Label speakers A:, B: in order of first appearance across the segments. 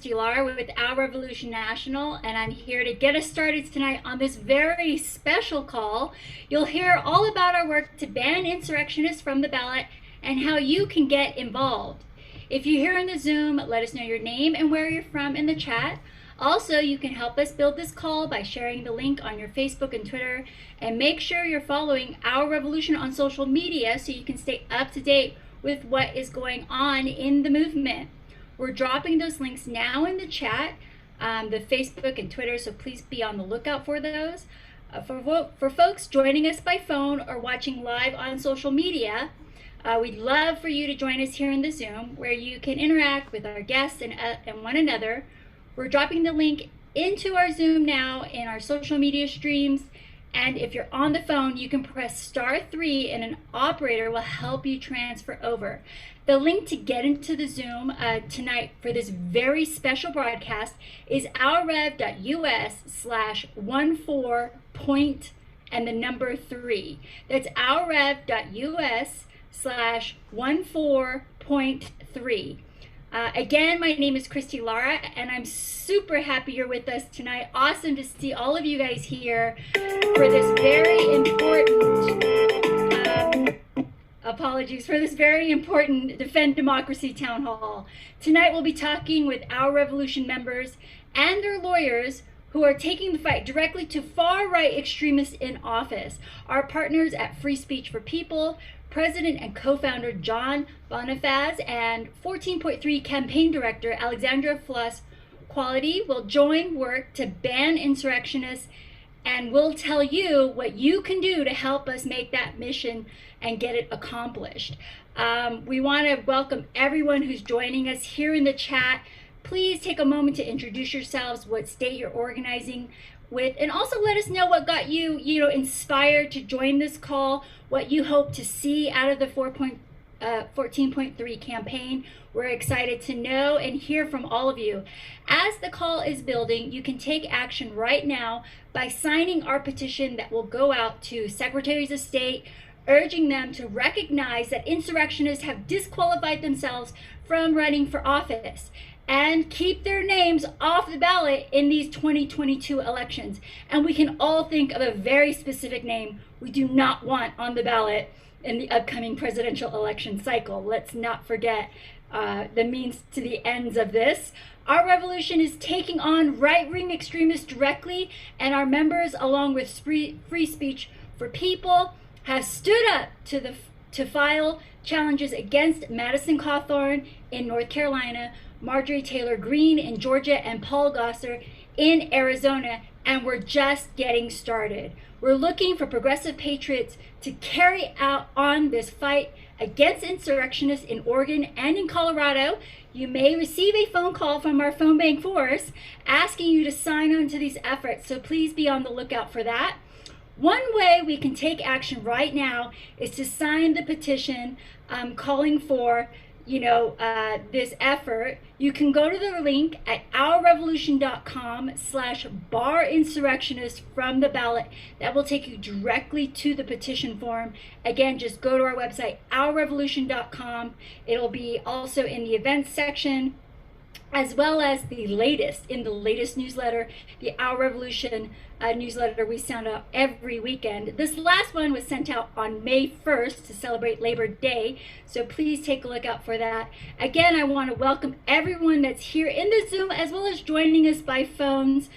A: Lara with Our Revolution National, and I'm here to get us started tonight on this very special call. You'll hear all about our work to ban insurrectionists from the ballot and how you can get involved. If you're here in the Zoom, let us know your name and where you're from in the chat. Also, you can help us build this call by sharing the link on your Facebook and Twitter, and make sure you're following Our Revolution on social media so you can stay up to date with what is going on in the movement. We're dropping those links now in the chat, the Facebook and Twitter, so please be on the lookout for those. For folks joining us by phone or watching live on social media, we'd love for you to join us here in the Zoom, where you can interact with our guests and one another. We're dropping the link into our Zoom now in our social media streams, and if you're on the phone, you can press *3 and an operator will help you transfer over. The link to get into the Zoom tonight for this very special broadcast is ourrev.us/14 and the number 3. That's ourrev.us/14.3. Again, my name is Christy Lara, and I'm super happy you're with us tonight. Awesome to see all of you guys here for this very important, for this very important Defend Democracy Town Hall. Tonight we'll be talking with Our Revolution members and their lawyers who are taking the fight directly to far-right extremists in office. Our partners at Free Speech for People, President and co-founder John Bonifaz, and 14.3 campaign director Alexandra Flores-Quilty will join work to ban insurrectionists, and we'll tell you what you can do to help us make that mission and get it accomplished. We want to welcome everyone who's joining us here in the chat. Please take a moment to introduce yourselves, what state you're organizing with, and also let us know what got you, inspired to join this call, what you hope to see out of the 14.3 campaign. We're excited to know and hear from all of you. As the call is building, you can take action right now by signing our petition that will go out to Secretaries of State, urging them to recognize that insurrectionists have disqualified themselves from running for office and keep their names off the ballot in these 2022 elections. And we can all think of a very specific name we do not want on the ballot in the upcoming presidential election cycle. Let's not forget the means to the ends of this. Our revolution is taking on right-wing extremists directly, and our members, along with Free Speech for People, have stood up to file challenges against Madison Cawthorn in North Carolina, Marjorie Greene in Georgia, and Paul Gosar in Arizona, and we're just getting started. We're looking for progressive patriots to carry out on this fight against insurrectionists in Oregon and in Colorado. You may receive a phone call from our phone bank force asking you to sign on to these efforts, so please be on the lookout for that. One way we can take action right now is to sign the petition calling for this effort. You can go to the link at ourrevolution.com/bar insurrectionists from the ballot. That will take you directly to the petition form. Again, just go to our website, ourrevolution.com. It'll be also in the events section, as well as the latest newsletter, the Our Revolution newsletter we send out every weekend. This last one was sent out on May 1st to celebrate Labor Day, so please take a look out for that. Again, I want to welcome everyone that's here in the Zoom, as well as joining us by phones.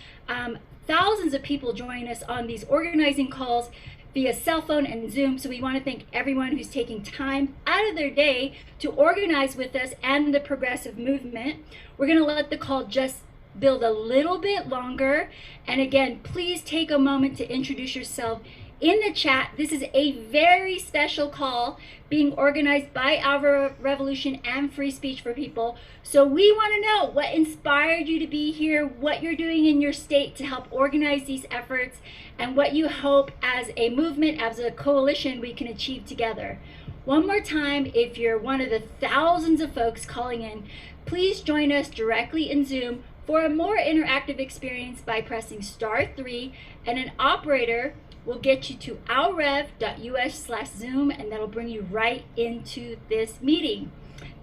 A: Thousands of people join us on these organizing calls via cell phone and Zoom, so we want to thank everyone who's taking time out of their day to organize with us and the progressive movement. We're going to let the call just build a little bit longer, and again, please take a moment to introduce yourself in the chat. This is a very special call being organized by Our Revolution and Free Speech for People. So we want to know what inspired you to be here, what you're doing in your state to help organize these efforts, and what you hope as a movement, as a coalition, we can achieve together. One more time, if you're one of the thousands of folks calling in, please join us directly in Zoom for a more interactive experience by pressing *3, and an operator will get you to ourrev.us/Zoom, and that'll bring you right into this meeting.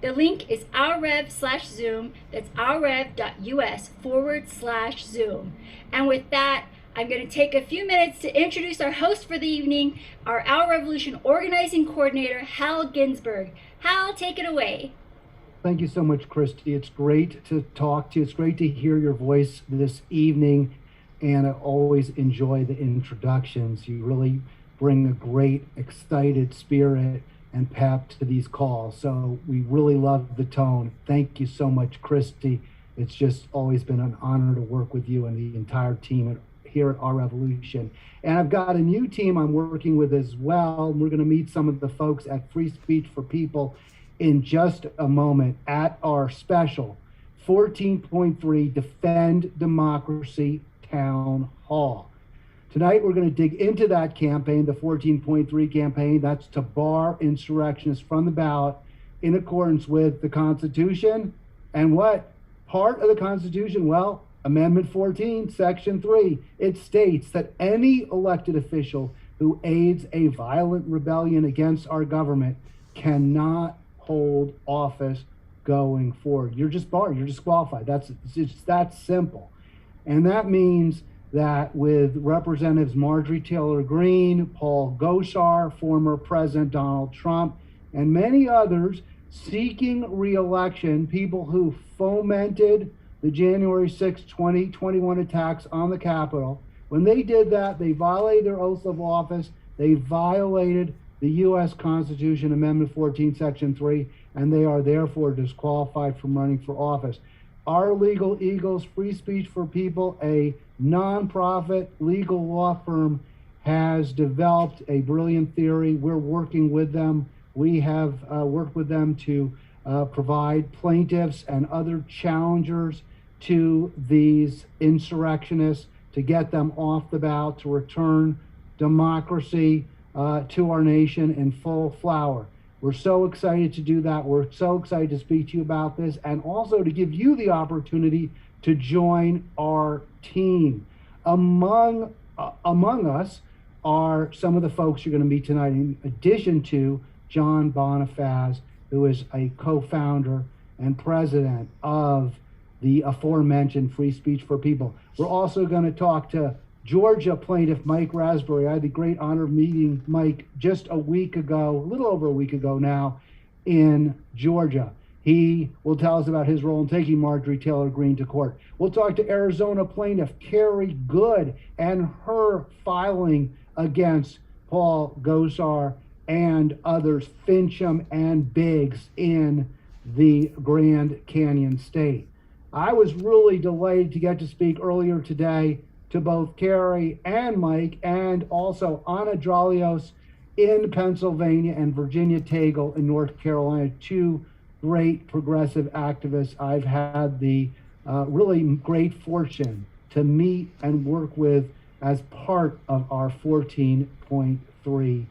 A: The link is ourrev/Zoom. That's ourrev.us/Zoom. And with that, I'm going to take a few minutes to introduce our host for the evening, our Our Revolution organizing coordinator, Hal Ginsberg. Hal, take it away.
B: Thank you so much, Christy. It's great to talk to you. It's great to hear your voice this evening, and I always enjoy the introductions. You really bring a great, excited spirit and pep to these calls. So we really love the tone. Thank you so much, Christy. It's just always been an honor to work with you and the entire team here at Our Revolution. And I've got a new team I'm working with as well. We're going to meet some of the folks at Free Speech for People in just a moment at our special 14.3 Defend Democracy Town Hall. Tonight, we're going to dig into that campaign, the 14.3 campaign. That's to bar insurrectionists from the ballot in accordance with the Constitution. And what part of the Constitution? Well, Amendment 14, Section 3. It states that any elected official who aids a violent rebellion against our government cannot hold office going forward. You're just barred. You're disqualified. It's that simple. And that means that with Representatives Marjorie Taylor Greene, Paul Gosar, former President Donald Trump, and many others seeking re-election, people who fomented the January 6, 2021 attacks on the Capitol, when they did that, they violated their oath of office, they violated the U.S. Constitution, Amendment 14, Section 3, and they are therefore disqualified from running for office. Our Legal Eagles, Free Speech for People, a nonprofit legal law firm, has developed a brilliant theory. We're working with them. We have worked with them to provide plaintiffs and other challengers to these insurrectionists to get them off the ballot, to return democracy to our nation in full flower. We're so excited to do that. We're so excited to speak to you about this and also to give you the opportunity to join our team. Among us are some of the folks you're going to meet tonight, in addition to John Bonifaz, who is a co-founder and president of the aforementioned Free Speech for People. We're also going to talk to Georgia plaintiff Mike Raspberry. I had the great honor of meeting Mike just a week ago, a little over a week ago now, in Georgia. He will tell us about his role in taking Marjorie Taylor Greene to court. We'll talk to Arizona plaintiff Carrie Good and her filing against Paul Gosar and others, Fincham and Biggs, in the Grand Canyon State. I was really delighted to get to speak earlier today to both Carrie and Mike, and also Anna Dralios in Pennsylvania and Virginia Tagle in North Carolina, two great progressive activists I've had the really great fortune to meet and work with as part of our 14.3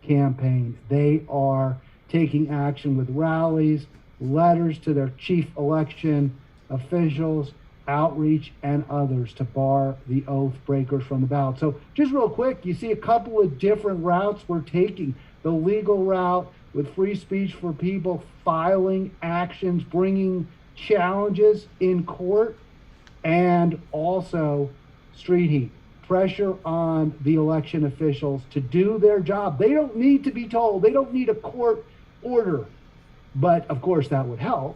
B: campaign. They are taking action with rallies, letters to their chief election officials, outreach, and others to bar the oath breakers from the ballot. So just real quick, you see a couple of different routes we're taking. The legal route with Free Speech for People, filing actions, bringing challenges in court, and also street heat, pressure on the election officials to do their job. They don't need to be told. They don't need a court order. But of course that would help.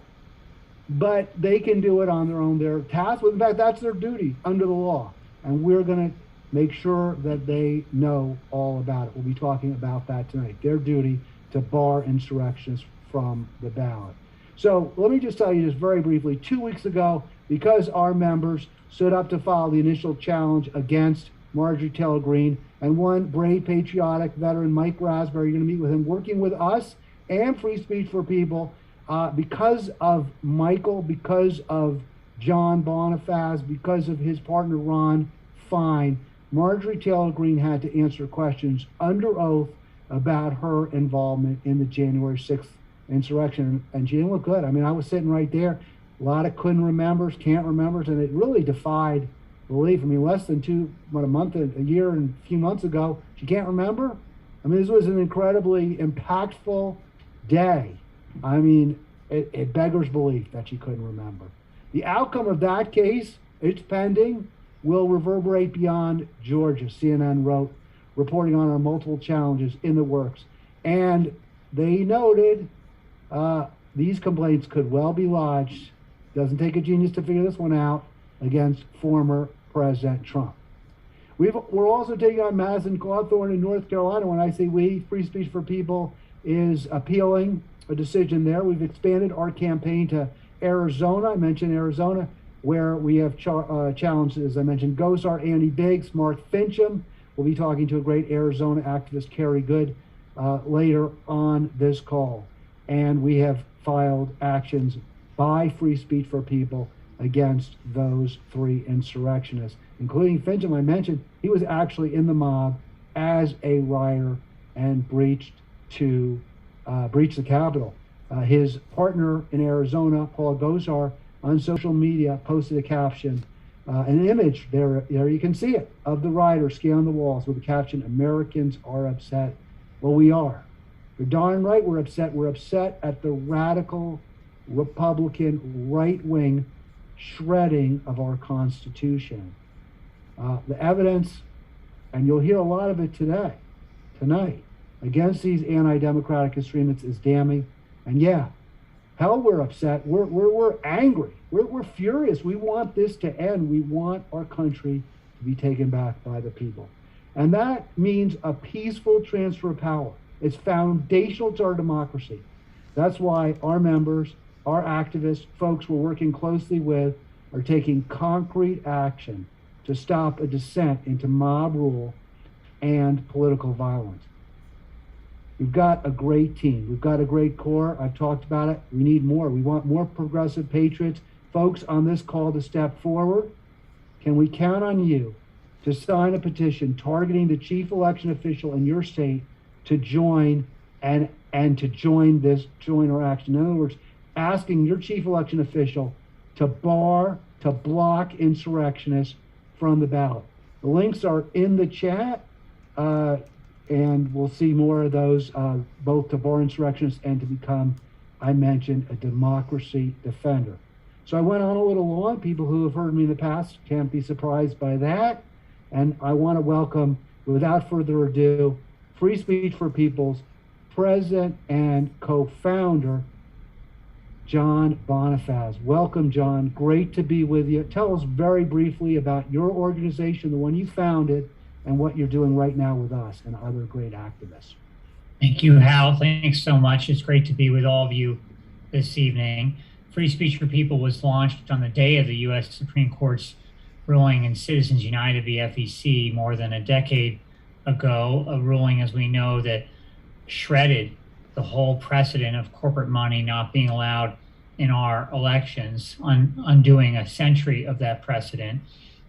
B: But they can do it on their own. They're tasked with, in fact, that's their duty under the law. And we're going to make sure that they know all about it. We'll be talking about that tonight. Their duty to bar insurrectionists from the ballot. So let me just tell you just very briefly, 2 weeks ago, because our members stood up to file the initial challenge against Marjorie Taylor Greene, and one brave, patriotic veteran, Mike Raspberry, you're going to meet with him, working with us and Free Speech for People. Because of Michael, because of John Bonifaz, because of his partner Ron Fine, Marjorie Taylor Greene had to answer questions under oath about her involvement in the January 6th insurrection. And she didn't look good. I mean, I was sitting right there. A lot of couldn't remembers, can't remembers, and it really defied belief. I mean, less than a year and a few months ago, she can't remember. I mean, this was an incredibly impactful day. I mean, It beggars belief that she couldn't remember. The outcome of that case, it's pending, will reverberate beyond Georgia, CNN wrote, reporting on our multiple challenges in the works. And they noted these complaints could well be lodged, doesn't take a genius to figure this one out, against former President Trump. We're also taking on Madison Cawthorn in North Carolina. When I say we, Free Speech for People is appealing a decision there. We've expanded our campaign to Arizona. I mentioned Arizona, where we have challenges. I mentioned Gosar, Andy Biggs, Mark Fincham. We'll be talking to a great Arizona activist, Kerry Good, later on this call. And we have filed actions by Free Speech for People against those three insurrectionists, including Fincham. I mentioned he was actually in the mob as a rioter and breached the Capitol. His partner in Arizona, Paul Gosar, on social media posted a caption, an image there you can see it, of the rioters scaling the walls with the caption, "Americans are upset." Well, we are. You're darn right we're upset. We're upset at the radical Republican right-wing shredding of our Constitution. The evidence, and you'll hear a lot of it tonight, against these anti-democratic extremists is damning. And yeah, hell, we're upset. We're angry. We're furious. We want this to end. We want our country to be taken back by the people. And that means a peaceful transfer of power. It's foundational to our democracy. That's why our members, our activists, folks we're working closely with, are taking concrete action to stop a descent into mob rule and political violence. We've got a great team. We've got a great core. I've talked about it. We need more. We want more progressive patriots. Folks on this call to step forward. Can we count on you to sign a petition targeting the chief election official in your state to join and to join our action? In other words, asking your chief election official to block insurrectionists from the ballot. The links are in the chat, and we'll see more of those, both to bar insurrectionists and to become, I mentioned, a democracy defender. So I went on a little long. People who have heard me in the past can't be surprised by that. And I want to welcome, without further ado, Free Speech for People's president and co-founder, John Bonifaz. Welcome, John. Great to be with you. Tell us very briefly about your organization, the one you founded, and what you're doing right now with us and other great activists.
C: Thank you, Hal. Thanks so much. It's great to be with all of you this evening. Free Speech for People was launched on the day of the U.S. Supreme Court's ruling in Citizens United v. FEC more than a decade ago, a ruling, as we know, that shredded the whole precedent of corporate money not being allowed in our elections, undoing a century of that precedent.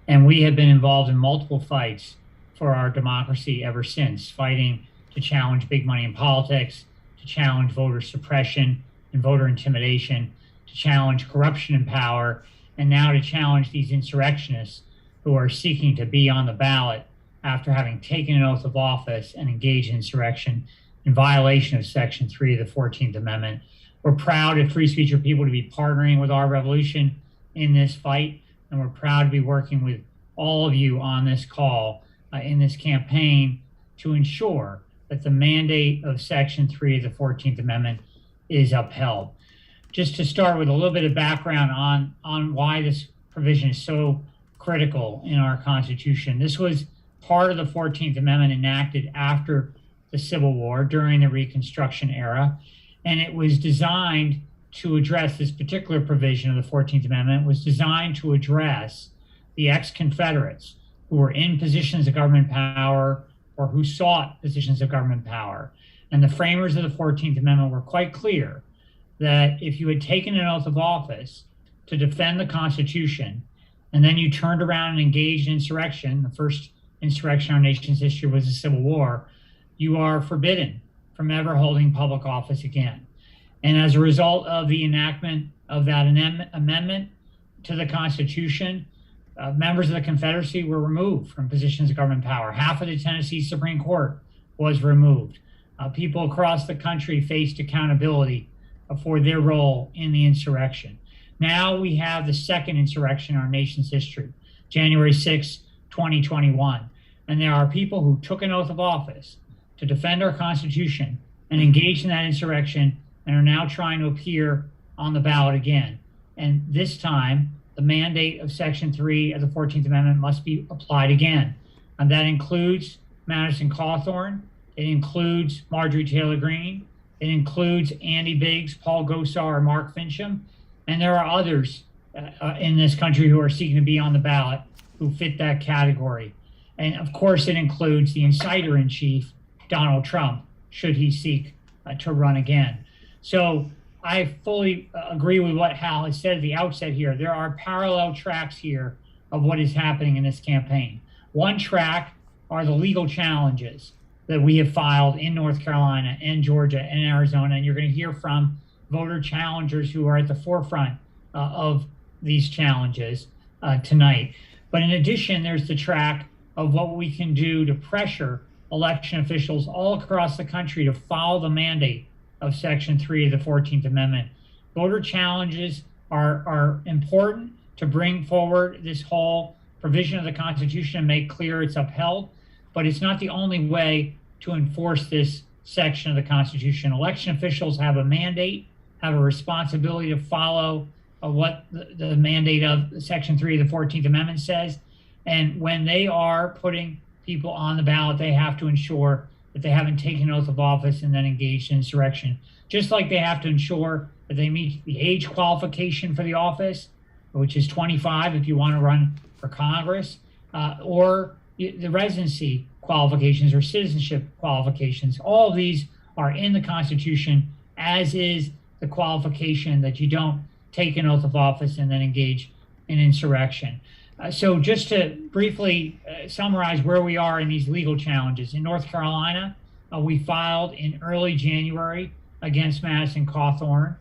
C: And we have been involved in multiple fights for our democracy ever since, fighting to challenge big money in politics, to challenge voter suppression and voter intimidation, to challenge corruption in power, and now to challenge these insurrectionists who are seeking to be on the ballot after having taken an oath of office and engaged in insurrection in violation of Section 3 of the 14th Amendment. We're proud at Free Speech for People to be partnering with our revolution in this fight, and we're proud to be working with all of you on this call in this campaign to ensure that the mandate of Section 3 of the 14th Amendment is upheld. Just to start with a little bit of background on why this provision is so critical in our Constitution. This was part of the 14th Amendment enacted after the Civil War during the Reconstruction era, and it was designed to address this particular provision of the 14th Amendment was designed to address the ex-Confederates who were in positions of government power or who sought positions of government power. And the framers of the 14th Amendment were quite clear that if you had taken an oath of office to defend the Constitution, and then you turned around and engaged in insurrection, the first insurrection in our nation's history was the Civil War, you are forbidden from ever holding public office again. And as a result of the enactment of that amendment to the Constitution, members of the Confederacy were removed from positions of government power. Half of the Tennessee Supreme Court was removed. People across the country faced accountability for their role in the insurrection. Now we have the second insurrection in our nation's history, January 6, 2021. And there are people who took an oath of office to defend our Constitution and engage in that insurrection and are now trying to appear on the ballot again. And this time, the mandate of Section 3 of the 14th Amendment must be applied again. And that includes Madison Cawthorn, it includes Marjorie Taylor Greene, it includes Andy Biggs, Paul Gosar, Mark Fincham, and there are others in this country who are seeking to be on the ballot who fit that category. And of course, it includes the inciter-in-chief, Donald Trump, should he seek to run again. So I fully agree with what Hal has said at the outset here. There are parallel tracks here of what is happening in this campaign. One track are the legal challenges that we have filed in North Carolina and Georgia and Arizona, and you're going to hear from voter challengers who are at the forefront of these challenges tonight. But in addition, there's the track of what we can do to pressure election officials all across the country to follow the mandate of Section 3 of the 14th Amendment. Voter challenges are important to bring forward this whole provision of the Constitution and make clear it's upheld, but it's not the only way to enforce this section of the Constitution. Election officials have a mandate, have a responsibility to follow what the mandate of Section 3 of the 14th Amendment says. And when they are putting people on the ballot, they have to ensure that they haven't taken an oath of office and then engaged in insurrection. Just like they have to ensure that they meet the age qualification for the office, which is 25 if you want to run for Congress, or the residency qualifications or citizenship qualifications. All of these are in the Constitution, as is the qualification that you don't take an oath of office and then engage in insurrection. So just to briefly summarize where we are in these legal challenges. In North Carolina, we filed in early January against Madison Cawthorn.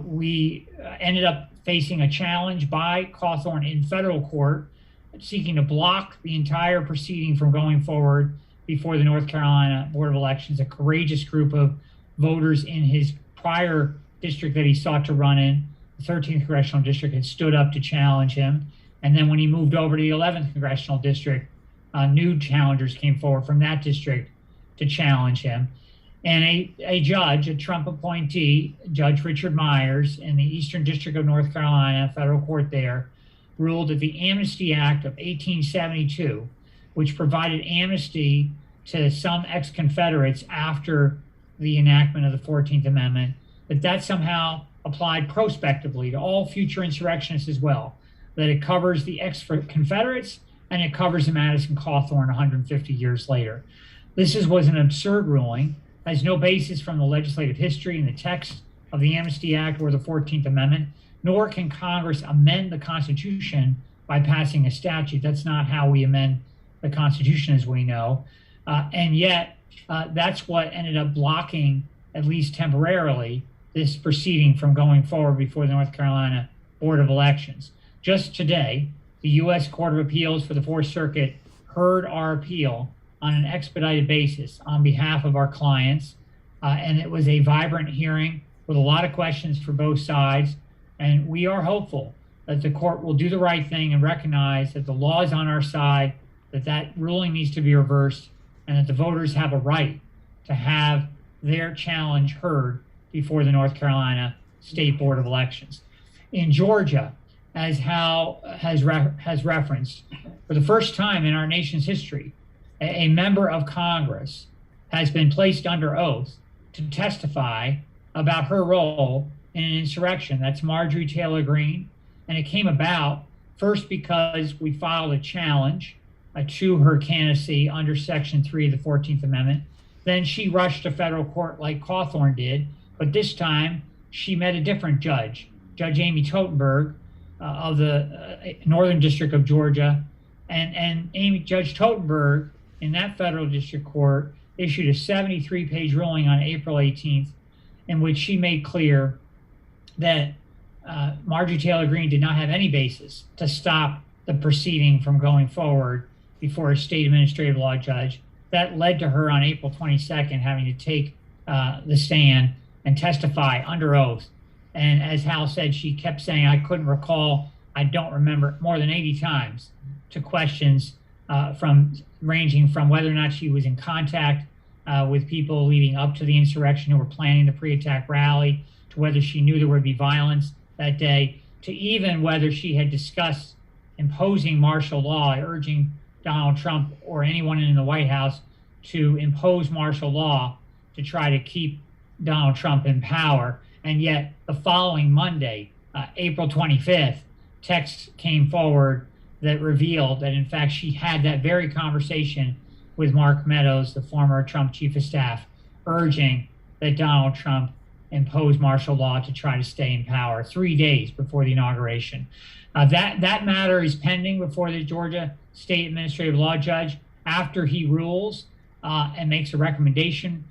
C: We ended up facing a challenge by Cawthorn in federal court, seeking to block the entire proceeding from going forward before the North Carolina Board of Elections. A courageous group of voters in his prior district that he sought to run in, the 13th Congressional District, had stood up to challenge him. And then when he moved over to the 11th Congressional District, new challengers came forward from that district to challenge him. And a judge, a Trump appointee, Judge Richard Myers in the Eastern District of North Carolina, federal court there, ruled that the Amnesty Act of 1872, which provided amnesty to some ex-Confederates after the enactment of the 14th Amendment, that somehow applied prospectively to all future insurrectionists as well, that it covers the ex-Confederates and it covers the Madison Cawthorn 150 years later. This was an absurd ruling, has no basis from the legislative history in the text of the Amnesty Act or the 14th Amendment, nor can Congress amend the Constitution by passing a statute. That's not how we amend the Constitution, as we know. And yet, that's what ended up blocking, at least temporarily, this proceeding from going forward before the North Carolina Board of Elections. Just today, the U.S. Court of Appeals for the Fourth Circuit heard our appeal on an expedited basis on behalf of our clients. And it was a vibrant hearing with a lot of questions for both sides. And we are hopeful that the court will do the right thing and recognize that the law is on our side, that ruling needs to be reversed, and that the voters have a right to have their challenge heard before the North Carolina State Board of Elections. In Georgia, as Hal has referenced, for the first time in our nation's history, a member of Congress has been placed under oath to testify about her role in an insurrection. That's Marjorie Taylor Greene. And it came about first because we filed a challenge to her candidacy under Section 3 of the 14th Amendment. Then she rushed to federal court like Cawthorn did, but this time she met a different judge, Judge Amy Totenberg of the Northern District of Georgia. And Judge Totenberg in that federal district court issued a 73-page ruling on April 18th in which she made clear that Marjorie Taylor Greene did not have any basis to stop the proceeding from going forward before a state administrative law judge. That led to her on April 22nd having to take the stand and testify under oath. And as Hal said, she kept saying, I couldn't recall, I don't remember, more than 80 times to questions ranging from whether or not she was in contact with people leading up to the insurrection who were planning the pre-attack rally, to whether she knew there would be violence that day, to even whether she had discussed imposing martial law, urging Donald Trump or anyone in the White House to impose martial law to try to keep Donald Trump in power. And yet the following Monday, April 25th, texts came forward that revealed that in fact she had that very conversation with Mark Meadows, the former Trump chief of staff, urging that Donald Trump impose martial law to try to stay in power 3 days before the inauguration. That matter is pending before the Georgia State Administrative Law Judge. After he rules and makes a recommendation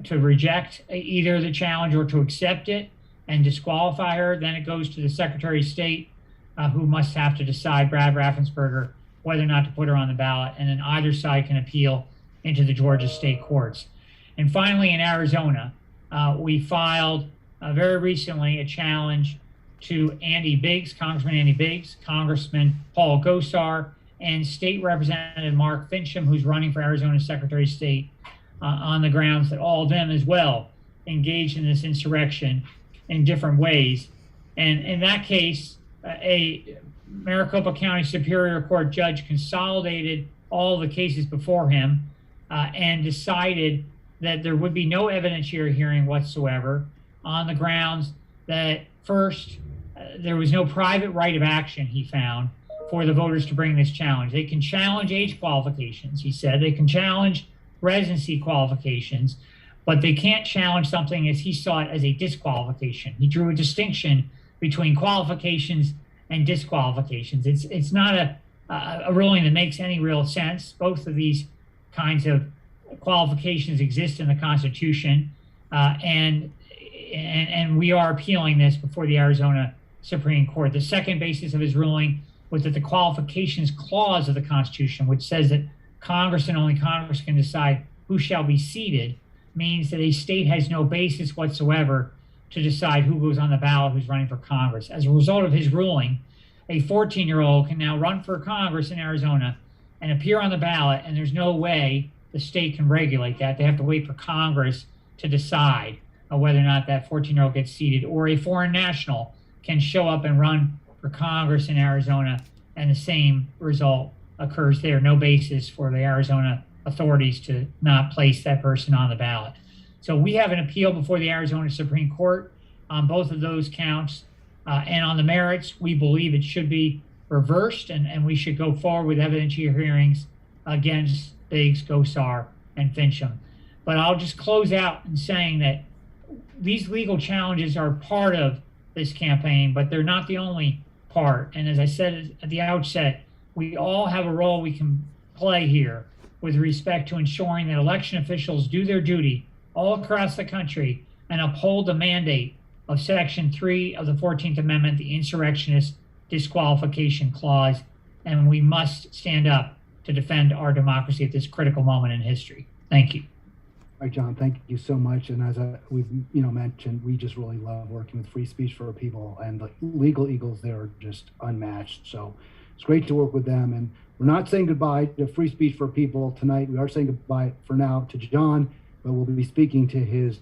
C: to reject either the challenge or to accept it and disqualify her, then it goes to the Secretary of State, who must have to decide, Brad Raffensperger, whether or not to put her on the ballot, and then either side can appeal into the Georgia state courts. And finally, in Arizona, we filed very recently a challenge to Andy Biggs, Congressman Andy Biggs, Congressman Paul Gosar, and State Representative Mark Fincham, who's running for Arizona Secretary of State, on the grounds that all of them as well engaged in this insurrection in different ways. And in that case, a Maricopa County Superior Court judge consolidated all the cases before him and decided that there would be no evidentiary hearing whatsoever on the grounds that, first, there was no private right of action, he found, for the voters to bring this challenge. They can challenge age qualifications, he said. They can challenge residency qualifications, but they can't challenge something as he saw it as a disqualification. He drew a distinction between qualifications and disqualifications. It's not a ruling that makes any real sense. Both of these kinds of qualifications exist in the Constitution, and we are appealing this before the Arizona Supreme Court. The second basis of his ruling was that the qualifications clause of the Constitution, which says that Congress and only Congress can decide who shall be seated, means that a state has no basis whatsoever to decide who goes on the ballot, who's running for Congress. As a result of his ruling, a 14-year-old can now run for Congress in Arizona and appear on the ballot, and there's no way the state can regulate that. They have to wait for Congress to decide whether or not that 14-year-old gets seated, or a foreign national can show up and run for Congress in Arizona, and the same result occurs there. No basis for the Arizona authorities to not place that person on the ballot. So we have an appeal before the Arizona Supreme Court on both of those counts. And on the merits, we believe it should be reversed, and we should go forward with evidentiary hearings against Biggs, Gosar, and Fincham. But I'll just close out in saying that these legal challenges are part of this campaign, but they're not the only part. And as I said at the outset, we all have a role we can play here with respect to ensuring that election officials do their duty all across the country and uphold the mandate of Section 3 of the 14th Amendment, the insurrectionist disqualification clause. And we must stand up to defend our democracy at this critical moment in history. Thank you.
B: All right, John, thank you so much. And as we've mentioned, we just really love working with Free Speech for People, and the legal eagles there are just unmatched. So it's great to work with them. And we're not saying goodbye to Free Speech for People tonight. We are saying goodbye for now to John, but we'll be speaking to his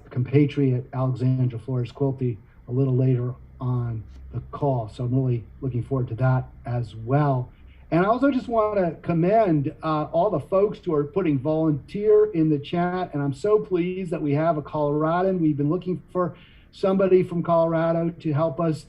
B: compatriot, Alexandra Flores-Quilty, a little later on the call. So I'm really looking forward to that as well. And I also just want to commend all the folks who are putting volunteer in the chat. And I'm so pleased that we have a Coloradan. We've been looking for somebody from Colorado to help us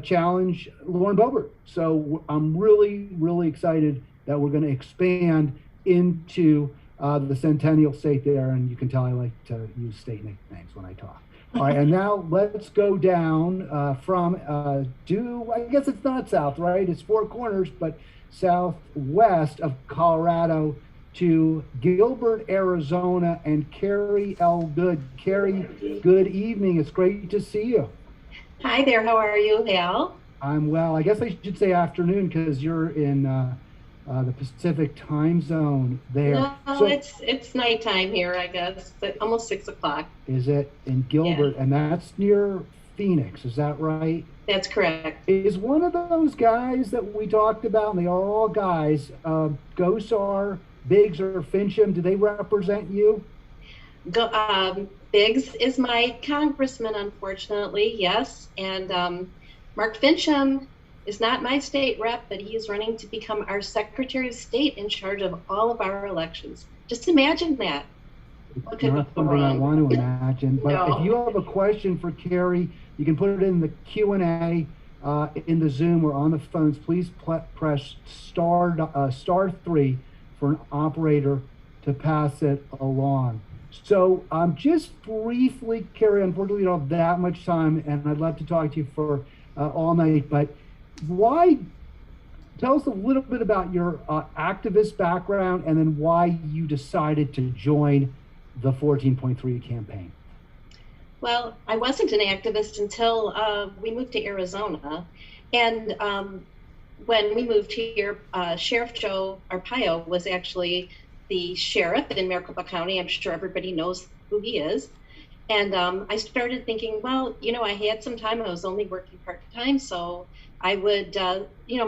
B: challenge Lauren Boebert. So I'm really, really excited that we're going to expand into the Centennial State there. And you can tell I like to use state nicknames when I talk. All right, and now let's go down from I guess it's not south, right? It's Four Corners, but southwest of Colorado to Gilbert, Arizona, and Carrie L. Good. Carrie, good evening. It's great to see you.
D: Hi there. How are you, Al?
B: I'm well. I guess I should say afternoon because you're in the Pacific time zone there.
D: No,
B: So
D: it's nighttime here, I guess. Almost 6 o'clock.
B: is it in Gilbert?
D: Yeah.
B: And that's near Phoenix, is that right?
D: That's correct.
B: Is one of those guys that we talked about, and they are all guys, Gosar, Biggs, or Fincham, do they represent you?
D: Biggs is my congressman, unfortunately, yes. And Mark Fincham is not my state rep, but he is running to become our Secretary of State in charge of all of our elections. Just imagine that. What could
B: Not
D: go
B: something I
D: wrong?
B: want to imagine, but
D: No.
B: if you have a question for Carrie, you can put it in the Q&A in the Zoom or on the phones. Please press star 3 for an operator to pass it along. So just briefly, Carrie, unfortunately we don't have that much time, and I'd love to talk to you for all night, but tell us a little bit about your activist background and then why you decided to join the 14.3 campaign.
D: Well, I wasn't an activist until we moved to Arizona. And when we moved here, Sheriff Joe Arpaio was actually the sheriff in Maricopa County. I'm sure everybody knows who he is. And I started thinking, well, I had some time. I was only working part-time, so I would,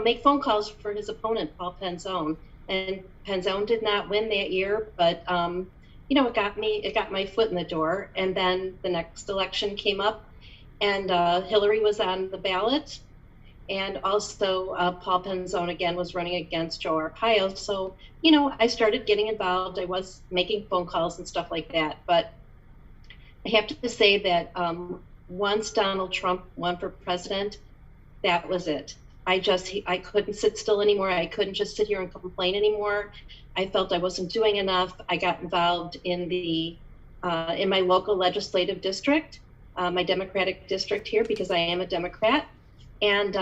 D: make phone calls for his opponent, Paul Penzone. And Penzone did not win that year, but it got my foot in the door. And then the next election came up, and Hillary was on the ballot, and also Paul Penzone again was running against Joe Arpaio. So, I started getting involved. I was making phone calls and stuff like that. But I have to say that once Donald Trump won for president, that was it. I couldn't sit still anymore. I couldn't just sit here and complain anymore. I felt I wasn't doing enough. I got involved in in my local legislative district, my Democratic district here, because I am a Democrat. And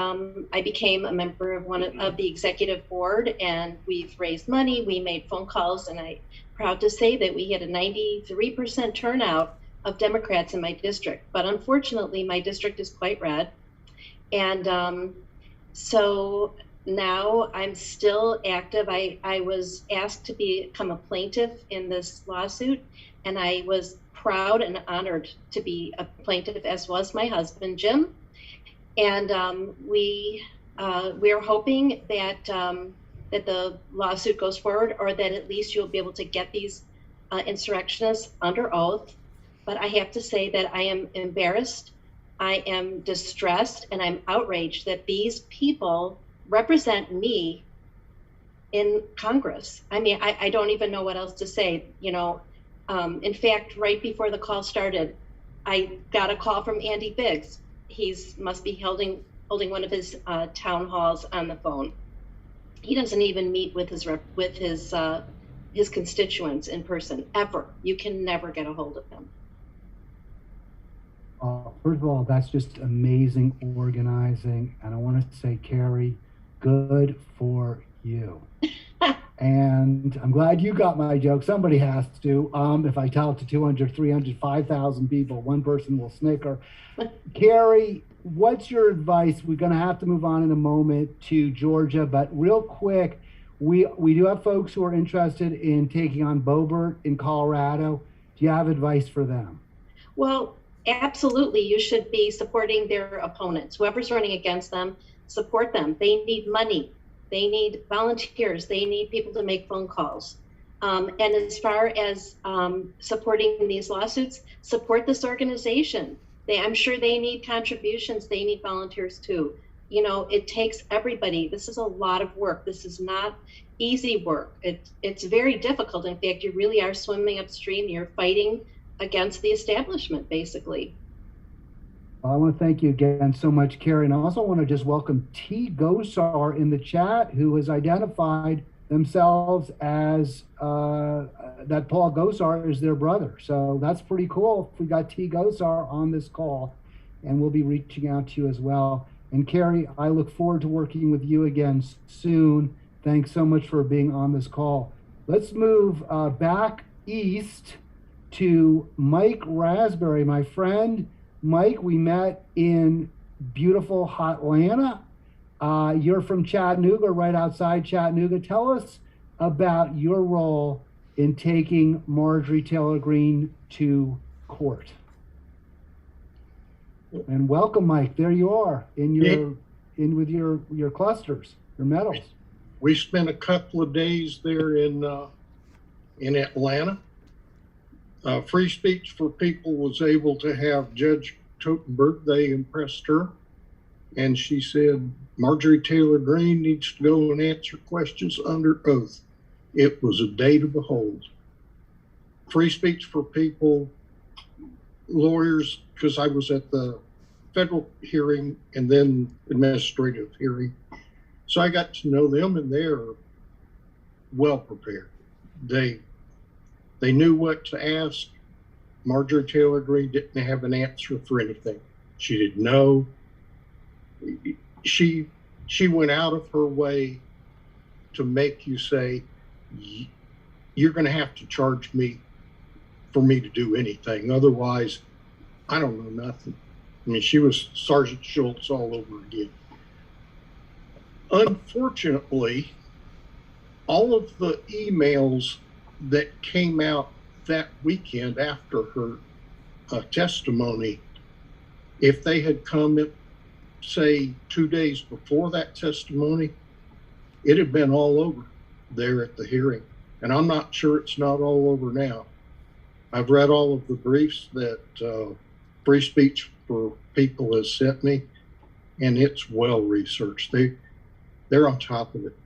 D: I became a member of one of the executive board, and we've raised money. We made phone calls, and I'm proud to say that we had a 93% turnout of Democrats in my district. But unfortunately, my district is quite red. And so now I'm still active. I was asked to become a plaintiff in this lawsuit, and I was proud and honored to be a plaintiff, as was my husband, Jim. And we are hoping that that the lawsuit goes forward, or that at least you'll be able to get these insurrectionists under oath. But I have to say that I am embarrassed, I am distressed, and I'm outraged that these people represent me in Congress. I mean, I don't even know what else to say. In fact, right before the call started, I got a call from Andy Biggs. Must be holding one of his town halls on the phone. He doesn't even meet with his constituents in person ever. You can never get a hold of him.
B: First of all, that's just amazing organizing, and I want to say, Carrie, good for you. And I'm glad you got my joke. Somebody has to. If I tell it to 200, 300, 5,000 people, one person will snicker. Carrie, what's your advice? We're going to have to move on in a moment to Georgia, but real quick, we do have folks who are interested in taking on Boebert in Colorado. Do you have advice for them?
D: Well, absolutely. You should be supporting their opponents. Whoever's running against them, support them. They need money. They need volunteers. They need people to make phone calls. And as far as supporting these lawsuits, support this organization. I'm sure they need contributions. They need volunteers too. It takes everybody. This is a lot of work. This is not easy work. It's very difficult. In fact, you really are swimming upstream. You're fighting against the establishment, basically.
B: Well, I want to thank you again so much, Carrie. And I also want to just welcome T. Gosar in the chat, who has identified themselves as that Paul Gosar is their brother. So that's pretty cool. We got T. Gosar on this call, and we'll be reaching out to you as well. And Carrie, I look forward to working with you again soon. Thanks so much for being on this call. Let's move back east to Mike Raspberry, my friend. Mike, we met in beautiful Hotlanta. You're from Chattanooga, right outside Chattanooga. Tell us about your role in taking Marjorie Taylor Greene to court. And welcome, Mike. There you are with your clusters, your medals.
E: We spent a couple of days there in Atlanta. Free Speech for People was able to have Judge Totenberg. They impressed her, and she said Marjorie Taylor Greene needs to go and answer questions under oath. It was a day to behold. Free Speech for People lawyers, because I was at the federal hearing and then administrative hearing, so I got to know them, and they're well prepared. They knew what to ask. Marjorie Taylor Greene didn't have an answer for anything. She didn't know. She went out of her way to make you say, you're going to have to charge me for me to do anything. Otherwise, I don't know nothing. I mean, she was Sergeant Schultz all over again. Unfortunately, all of the emails that came out that weekend after her testimony, if they had come, say, 2 days before that testimony, it had been all over there at the hearing. And I'm not sure it's not all over now. I've read all of the briefs that Free Speech for People has sent me, and it's well researched. They're on top of it.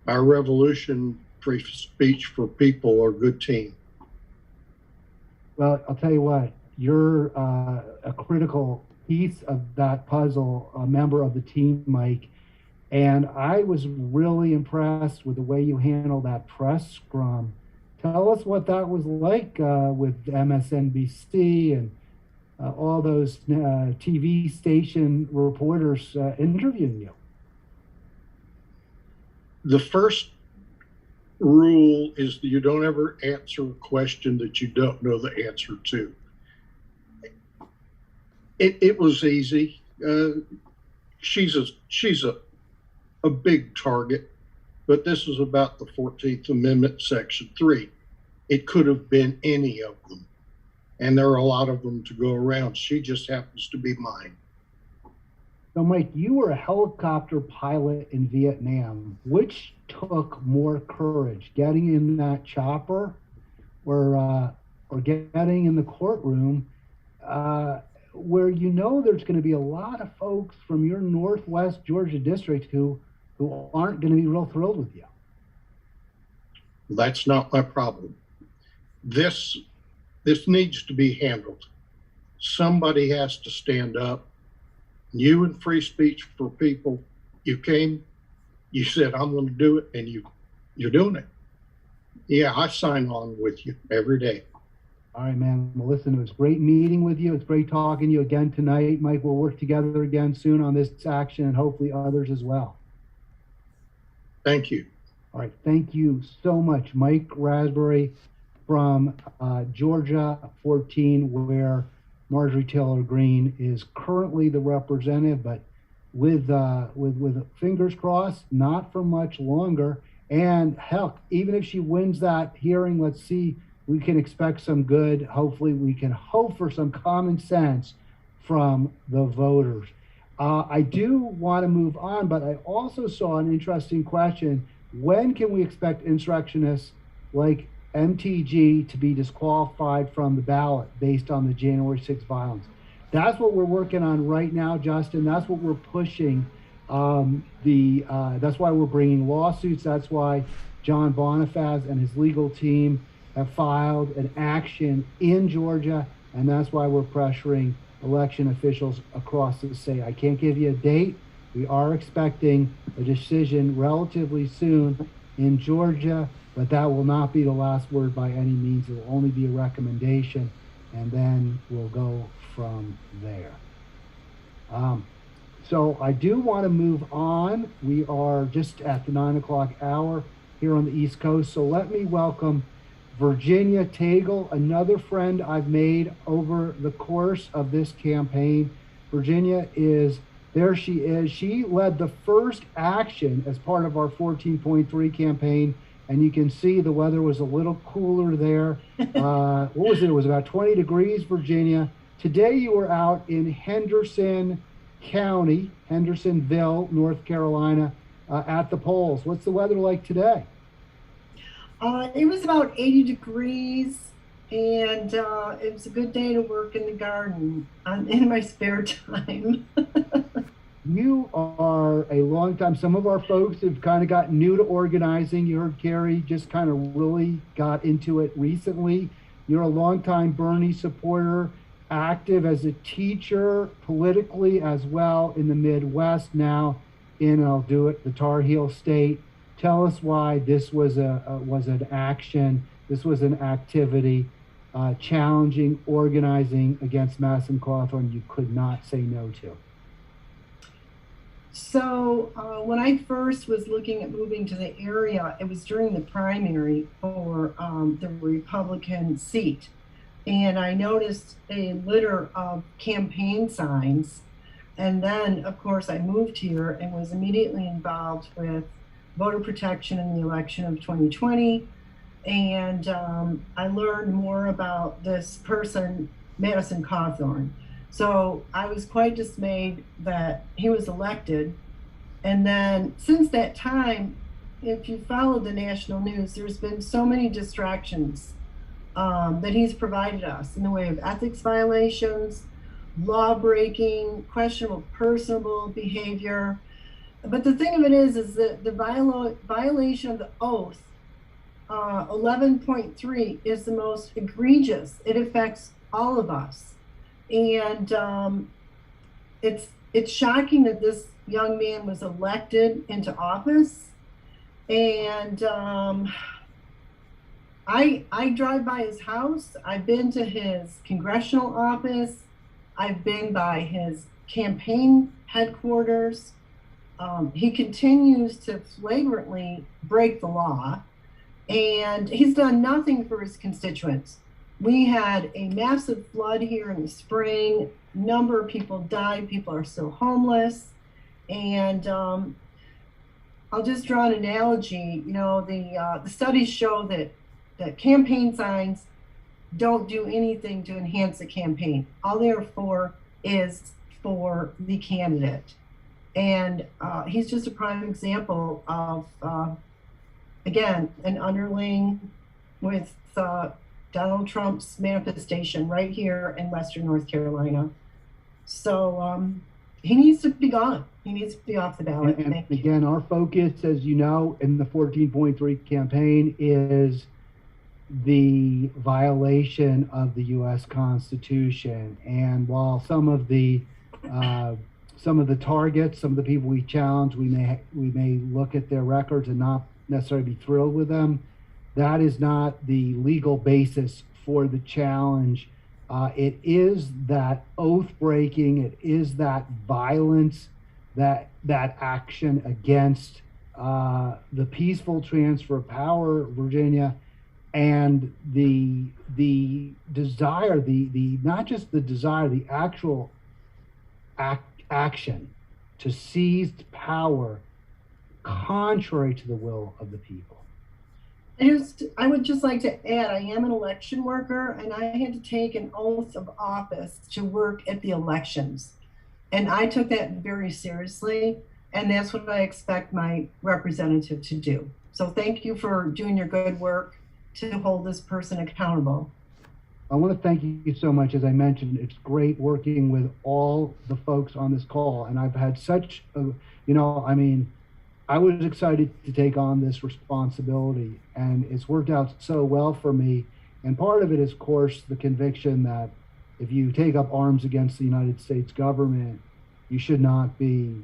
E: Our Revolution Free Speech for People are a good team.
B: Well, I'll tell you what, you're a critical piece of that puzzle, a member of the team, Mike. And I was really impressed with the way you handled that press scrum. Tell us what that was like with MSNBC and all those TV station reporters interviewing you.
E: The first rule is that you don't ever answer a question that you don't know the answer to. It was easy. She's a big target, but this is about the 14th Amendment, Section 3. It could have been any of them, and there are a lot of them to go around. She just happens to be mine.
B: So, Mike, you were a helicopter pilot in Vietnam. Which took more courage, getting in that chopper or getting in the courtroom where you know there's going to be a lot of folks from your Northwest Georgia district who aren't going to be real thrilled with you?
E: That's not my problem. This needs to be handled. Somebody has to stand up. You and Free Speech for People, you came, you said, I'm going to do it, and you're doing it. Yeah, I sign on with you every day.
B: All right, man. Well, listen, it was great meeting with you. It's great talking to you again tonight. Mike, we'll work together again soon on this action and hopefully others as well.
E: Thank you.
B: All right. Thank you so much, Mike Raspberry from Georgia 14, where Marjorie Taylor Greene is currently the representative, but with fingers crossed, not for much longer. And heck, even if she wins that hearing, let's see, we can expect some good. Hopefully, we can hope for some common sense from the voters. I do want to move on, but I also saw an interesting question. When can we expect insurrectionists like MTG to be disqualified from the ballot based on the January 6th violence? That's what we're working on right now, Justin. That's what we're pushing. That's why we're bringing lawsuits. That's why John Bonifaz and his legal team have filed an action in Georgia, and that's why we're pressuring election officials across the state. I can't give you a date. We are expecting a decision relatively soon in Georgia, but that will not be the last word by any means. It will only be a recommendation, and then we'll go from there. So I do want to move on. We are just at the 9 o'clock hour here on the East Coast, so let me welcome Virginia Tagle, another friend I've made over the course of this campaign. Virginia is There she is. She led the first action as part of our 14.3 campaign. And you can see the weather was a little cooler there. What was it? It was about 20 degrees, Virginia. Today you were out in Henderson County, Hendersonville, North Carolina, at the polls. What's the weather like today?
F: It was about 80 degrees, and it was a good day to work in the garden in my spare time.
B: You are a long time. Some of our folks have kind of got new to organizing. You heard Carrie just kind of really got into it recently. You're a longtime Bernie supporter, active as a teacher politically as well in the Midwest now in, I'll do it, the Tar Heel State. Tell us why this was an action, this was an activity, challenging, organizing against Madison Cawthorn you could not say no to.
F: So when I first was looking at moving to the area, it was during the primary for the Republican seat. And I noticed a litter of campaign signs. And then, of course, I moved here and was immediately involved with voter protection in the election of 2020. And I learned more about this person, Madison Cawthorn. So I was quite dismayed that he was elected. And then since that time, if you followed the national news, there's been so many distractions that he's provided us in the way of ethics violations, law breaking, questionable personal behavior. But the thing of it is that the violation of the oath, 11.3, is the most egregious. It affects all of us. And it's shocking that this young man was elected into office. And I drive by his house. I've been to his congressional office. I've been by his campaign headquarters. He continues to flagrantly break the law, and he's done nothing for his constituents. We had a massive flood here in the spring. Number of people died. People are still homeless. And I'll just draw an analogy. You know, the studies show that campaign signs don't do anything to enhance the campaign. All they are for is for the candidate. And he's just a prime example of, again, an underling with Donald Trump's manifestation right here in Western North Carolina. So he needs to be gone. He needs to be off the ballot.
B: And again, our focus, as you know, in the 14.3 campaign is the violation of the U.S. Constitution. And while some of the targets, some of the people we challenge, we may look at their records and not necessarily be thrilled with them, that is not the legal basis for the challenge. It is that oath breaking, it is that violence, that action against the peaceful transfer of power, Virginia, and the desire, the not just the desire, the actual action to seize power contrary to the will of the people.
F: I would just like to add, I am an election worker, and I had to take an oath of office to work at the elections. And I took that very seriously, and that's what I expect my representative to do. So thank you for doing your good work to hold this person accountable.
B: I want to thank you so much. As I mentioned, it's great working with all the folks on this call, and I've had such a, I was excited to take on this responsibility, and it's worked out so well for me. And part of it is, of course, the conviction that if you take up arms against the United States government, you should not be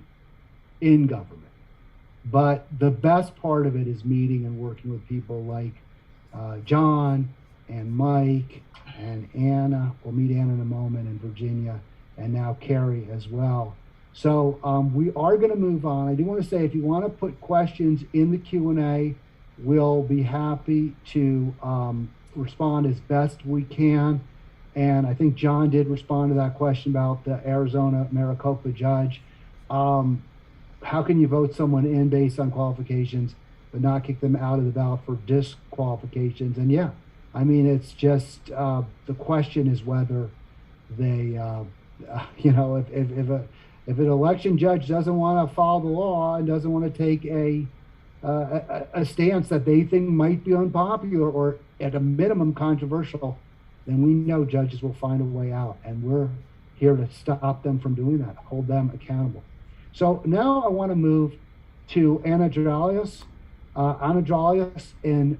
B: in government. But the best part of it is meeting and working with people like John and Mike and Anna. We'll meet Anna in a moment, and Virginia, and now Carrie as well. So we are going to move on. I do want to say, if you want to put questions in the Q&A, we'll be happy to respond as best we can. And I think John did respond to that question about the Arizona Maricopa judge. How can you vote someone in based on qualifications, but not kick them out of the ballot for disqualifications? And yeah, I mean, it's just the question is whether they, if an election judge doesn't want to follow the law and doesn't want to take a stance that they think might be unpopular or at a minimum controversial, then we know judges will find a way out, and we're here to stop them from doing that, hold them accountable. So now I want to move to Anna Dralius. Anna Dralius in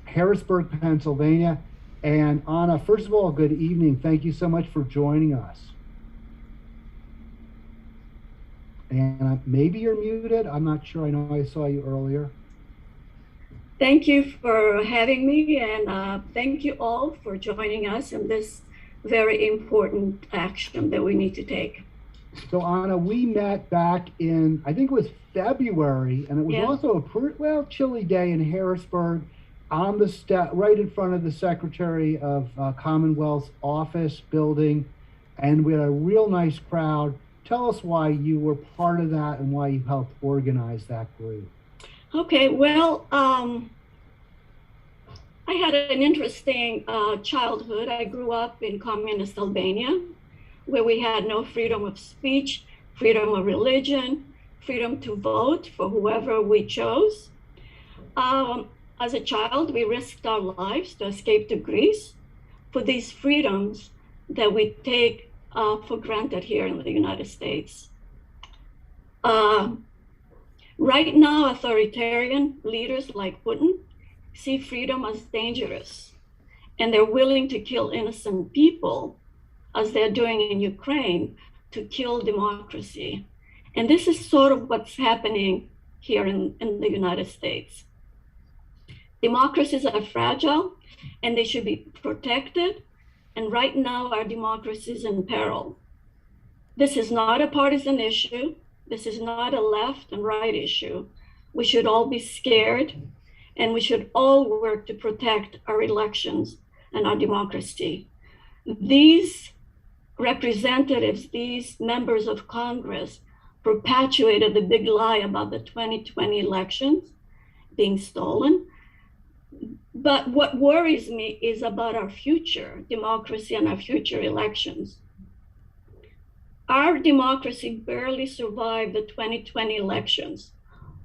B: Harrisburg, Pennsylvania. And Anna, first of all, good evening. Thank you so much for joining us. And maybe you're muted. I'm not sure. I know I saw you earlier.
G: Thank you for having me, and thank you all for joining us in this very important action that we need to take.
B: So Anna, we met back in, I think it was February, and it was also a pretty, chilly day in Harrisburg on the step right in front of the Secretary of Commonwealth's office building, and we had a real nice crowd. Tell us why you were part of that and why you helped organize that group.
G: Okay, well, I had an interesting childhood. I grew up in communist Albania, where we had no freedom of speech, freedom of religion, freedom to vote for whoever we chose. As a child, we risked our lives to escape to Greece for these freedoms that we take for granted here in the United States. Right now, authoritarian leaders like Putin see freedom as dangerous, and they're willing to kill innocent people, as they're doing in Ukraine, to kill democracy. And this is sort of what's happening here in the United States. Democracies are fragile, and they should be protected. And right now, our democracy is in peril. This is not a partisan issue. This is not a left and right issue. We should all be scared, and we should all work to protect our elections and our democracy. These representatives, these members of Congress, perpetuated the big lie about the 2020 elections being stolen. But what worries me is about our future democracy and our future elections. Our democracy barely survived the 2020 elections.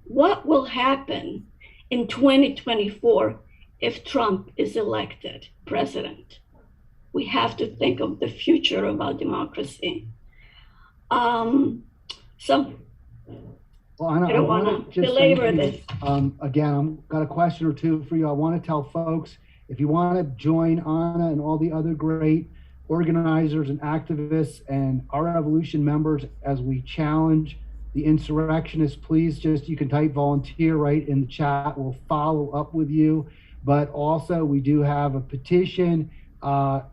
G: What will happen in 2024 if Trump is elected president? We have to think of the future of our democracy.
B: Well, Anna,
G: I don't want to belabor this.
B: Again, I've got a question or two for you. I want to tell folks, if you want to join Anna and all the other great organizers and activists and our revolution members as we challenge the insurrectionists, please you can type volunteer right in the chat. We'll follow up with you. But also, we do have a petition.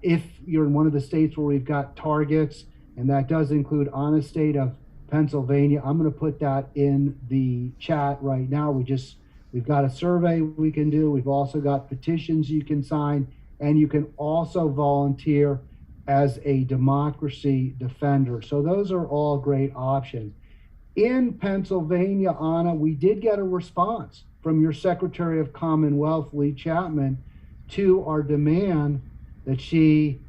B: If you're in one of the states where we've got targets, and that does include Anna's state of Pennsylvania, I'm going to put that in the chat right now. We've got a survey we can do. We've also got petitions you can sign, and you can also volunteer as a democracy defender. So those are all great options. In Pennsylvania, Anna, we did get a response from your Secretary of Commonwealth, Lee Chapman, to our demand that she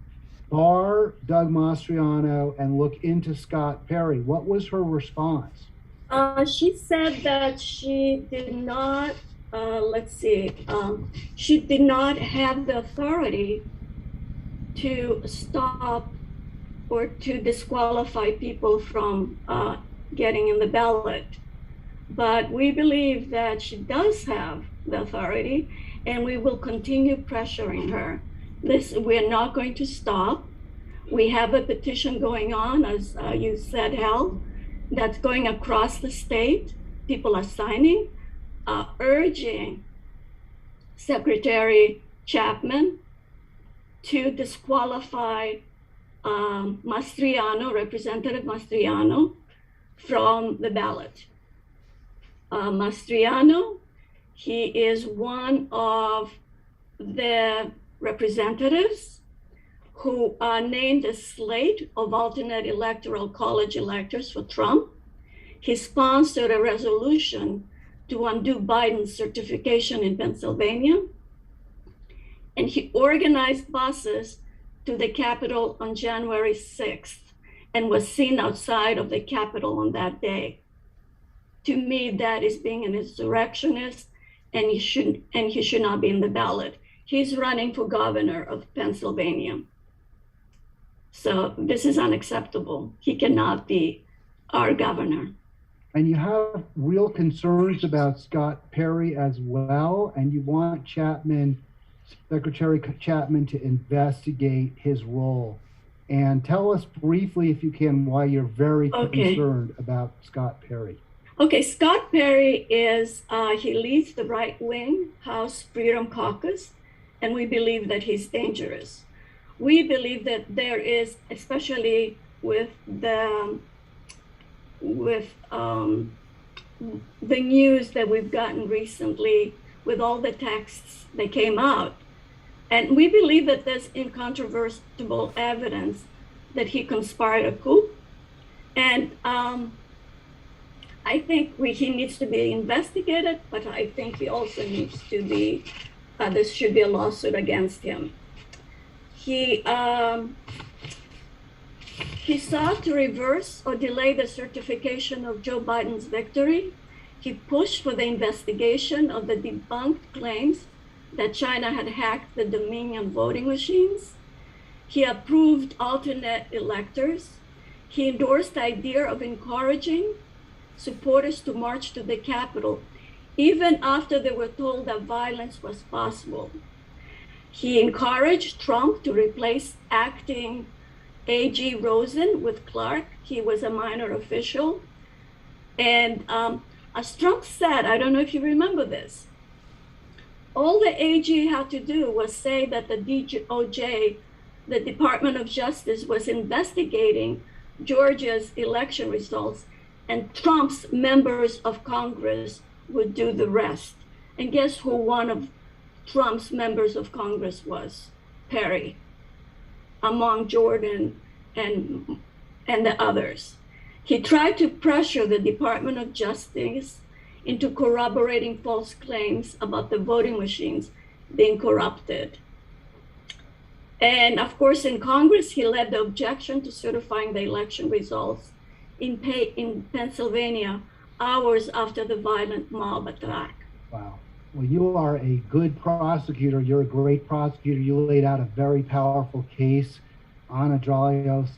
B: bar Doug Mastriano and look into Scott Perry. What was her response?
G: She said that she did not, she did not have the authority to stop or to disqualify people from getting in the ballot. But we believe that she does have the authority, and we will continue pressuring her. We're not going to stop. We have a petition going on, as you said, Hal, that's going across the state. People are signing, urging Secretary Chapman to disqualify Mastriano, Representative Mastriano, from the ballot. Mastriano, he is one of the representatives who named a slate of alternate electoral college electors for Trump. he sponsored a resolution to undo Biden's certification in Pennsylvania. And he organized buses to the Capitol on January 6th and was seen outside of the Capitol on that day. To me, that is being an insurrectionist, and he should not be in the ballot. He's running for governor of Pennsylvania. So this is unacceptable. He cannot be our governor.
B: And you have real concerns about Scott Perry as well, and you want Secretary Chapman to investigate his role. And tell us briefly, if you can, why you're very concerned about Scott Perry.
G: Okay, Scott Perry he leads the right-wing House Freedom Caucus, and we believe that he's dangerous. We believe that there is, especially with the news that we've gotten recently, with all the texts that came out, and we believe that there's incontrovertible evidence that he conspired a coup, and I think he needs to be investigated, but I think he also needs to be, there should be a lawsuit against him. He sought to reverse or delay the certification of Joe Biden's victory. He pushed for the investigation of the debunked claims that China had hacked the Dominion voting machines. He approved alternate electors. He endorsed the idea of encouraging supporters to march to the Capitol, even after they were told that violence was possible. He encouraged Trump to replace acting AG Rosen with Clark. He was a minor official. And as Trump said, I don't know if you remember this, all the AG had to do was say that the DOJ, the Department of Justice, was investigating Georgia's election results, and Trump's members of Congress would do the rest. And guess who one of Trump's members of Congress was? Perry, among Jordan and the others. He tried to pressure the Department of Justice into corroborating false claims about the voting machines being corrupted. And of course, in Congress, he led the objection to certifying the election results in Pennsylvania hours after the violent mob attack.
B: Wow. Well, you are a good prosecutor. You're a great prosecutor. You laid out a very powerful case on Adralios.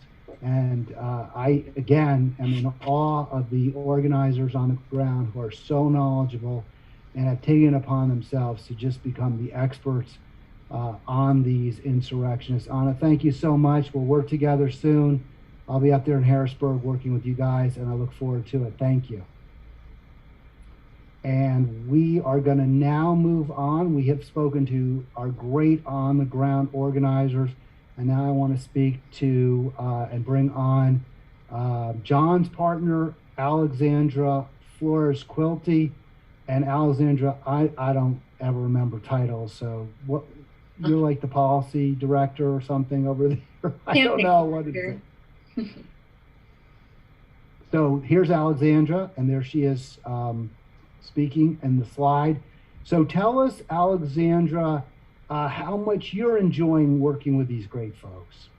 B: And I, again, am in awe of the organizers on the ground who are so knowledgeable and have taken it upon themselves to just become the experts on these insurrectionists. Anna, thank you so much. We'll work together soon. I'll be up there in Harrisburg working with you guys, and I look forward to it. Thank you. And we are going to now move on. We have spoken to our great on-the-ground organizers, and now I want to speak to and bring on John's partner, Alexandra Flores-Quilty. And Alexandra, I don't ever remember titles, so what? You're like the policy director or something over there. I don't know what it is. So here's Alexandra, and there she is speaking in the slide. So tell us, Alexandra, how much you're enjoying working with these great folks.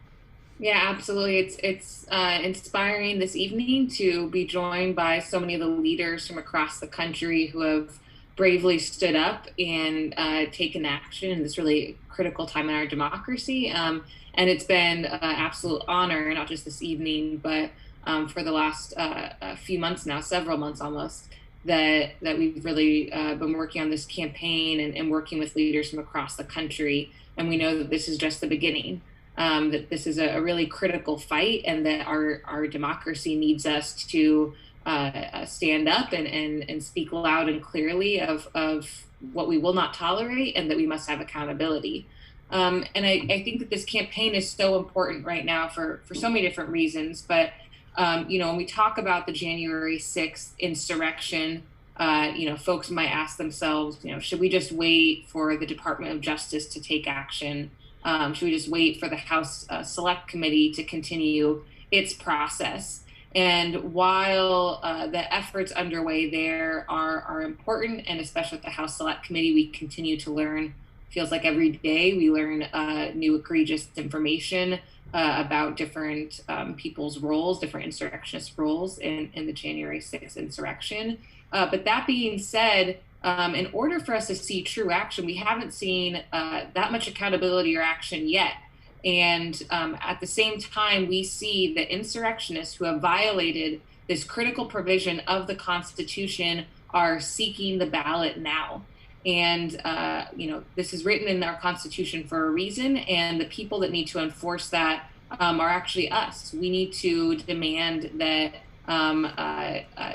H: Yeah, absolutely. It's inspiring this evening to be joined by so many of the leaders from across the country who have bravely stood up and taken action in this really critical time in our democracy. And it's been an absolute honor, not just this evening, but for the last few months now, several months almost, that we've really been working on this campaign and working with leaders from across the country. And we know that this is just the beginning, that this is a really critical fight, and that our democracy needs us to stand up and speak loud and clearly of what we will not tolerate, and that we must have accountability. And I think that this campaign is so important right now for so many different reasons. But, when we talk about the January 6th insurrection, folks might ask themselves, should we just wait for the Department of Justice to take action? Should we just wait for the House Select Committee to continue its process? And while the efforts underway there are important, and especially at the House Select Committee, we continue to learn. Feels like every day we learn new egregious information about different people's roles, different insurrectionist roles in the January 6th insurrection. But that being said, in order for us to see true action, we haven't seen that much accountability or action yet. And at the same time, we see the insurrectionists who have violated this critical provision of the Constitution are seeking the ballot now. And, this is written in our Constitution for a reason, and the people that need to enforce that are actually us. We need to demand that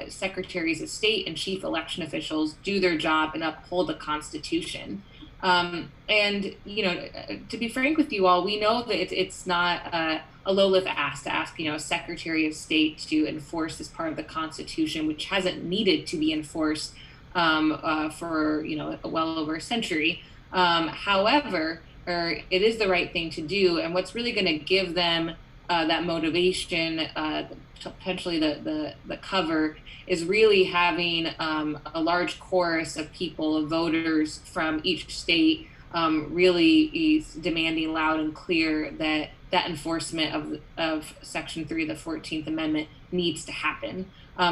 H: secretaries of state and chief election officials do their job and uphold the Constitution. And, to be frank with you all, we know that it's not a low-lift ask to ask, a Secretary of State to enforce this part of the Constitution, which hasn't needed to be enforced for, well over a century. However, it is the right thing to do. And what's really going to give them that motivation, potentially the cover, is really having a large chorus of people, of voters from each state, really demanding loud and clear that enforcement of Section 3 of the 14th Amendment needs to happen.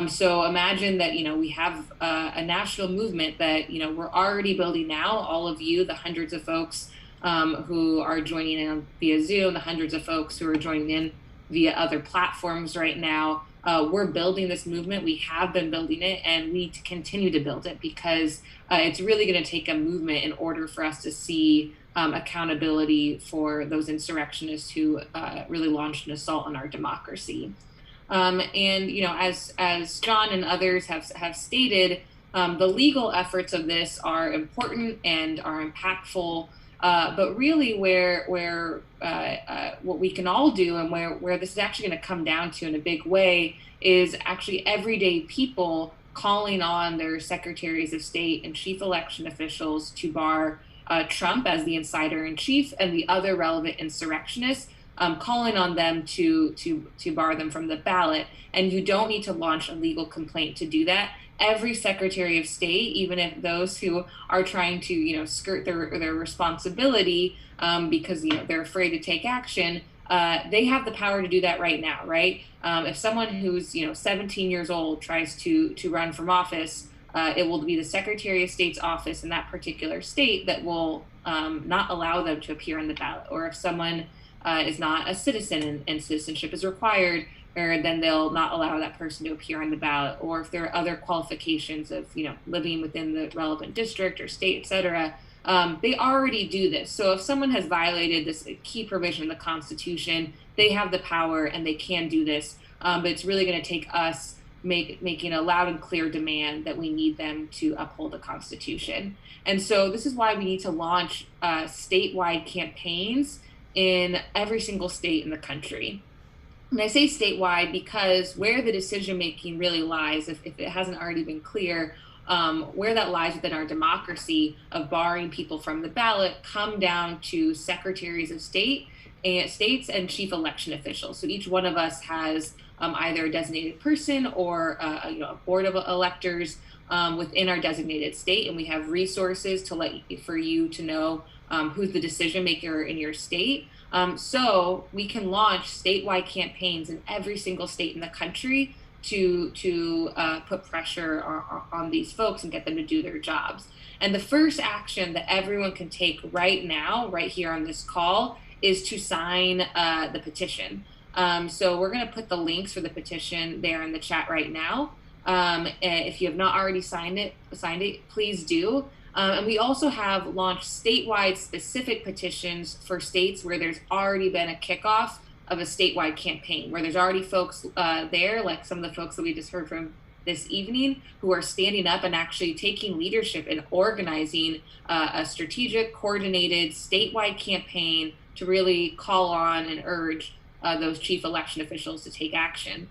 H: So imagine that, we have a national movement that, we're already building now. All of you, the hundreds of folks who are joining in via Zoom, the hundreds of folks who are joining in via other platforms right now, we're building this movement. We have been building it, and we need to continue to build it, because it's really going to take a movement in order for us to see accountability for those insurrectionists who really launched an assault on our democracy. And as John and others have stated, the legal efforts of this are important and are impactful. But really, where what we can all do, and where this is actually going to come down to in a big way, is actually everyday people calling on their secretaries of state and chief election officials to bar Trump as the insider in chief and the other relevant insurrectionists, calling on them to bar them from the ballot. And you don't need to launch a legal complaint to do that. Every Secretary of State, even if those who are trying to, skirt their responsibility because, they're afraid to take action, they have the power to do that right now, right? If someone who's, 17 years old tries to run from office, it will be the Secretary of State's office in that particular state that will not allow them to appear on the ballot. Or if someone is not a citizen and citizenship is required, or then they'll not allow that person to appear on the ballot. Or if there are other qualifications of, living within the relevant district or state, et cetera, they already do this. So if someone has violated this key provision of the Constitution, they have the power and they can do this. But it's really going to take us making a loud and clear demand that we need them to uphold the Constitution. And so this is why we need to launch statewide campaigns in every single state in the country. And I say statewide because where the decision-making really lies, if it hasn't already been clear, where that lies within our democracy of barring people from the ballot come down to secretaries of state and states and chief election officials. So each one of us has either a designated person or a board of electors within our designated state, and we have resources for you to know who's the decision maker in your state. So we can launch statewide campaigns in every single state in the country to put pressure on these folks and get them to do their jobs. And the first action that everyone can take right now, right here on this call, is to sign the petition. So we're going to put the links for the petition there in the chat right now. If you have not already signed it, please do. And we also have launched statewide specific petitions for states where there's already been a kickoff of a statewide campaign, where there's already folks there, like some of the folks that we just heard from this evening, who are standing up and actually taking leadership and organizing a strategic, coordinated statewide campaign to really call on and urge those chief election officials to take action.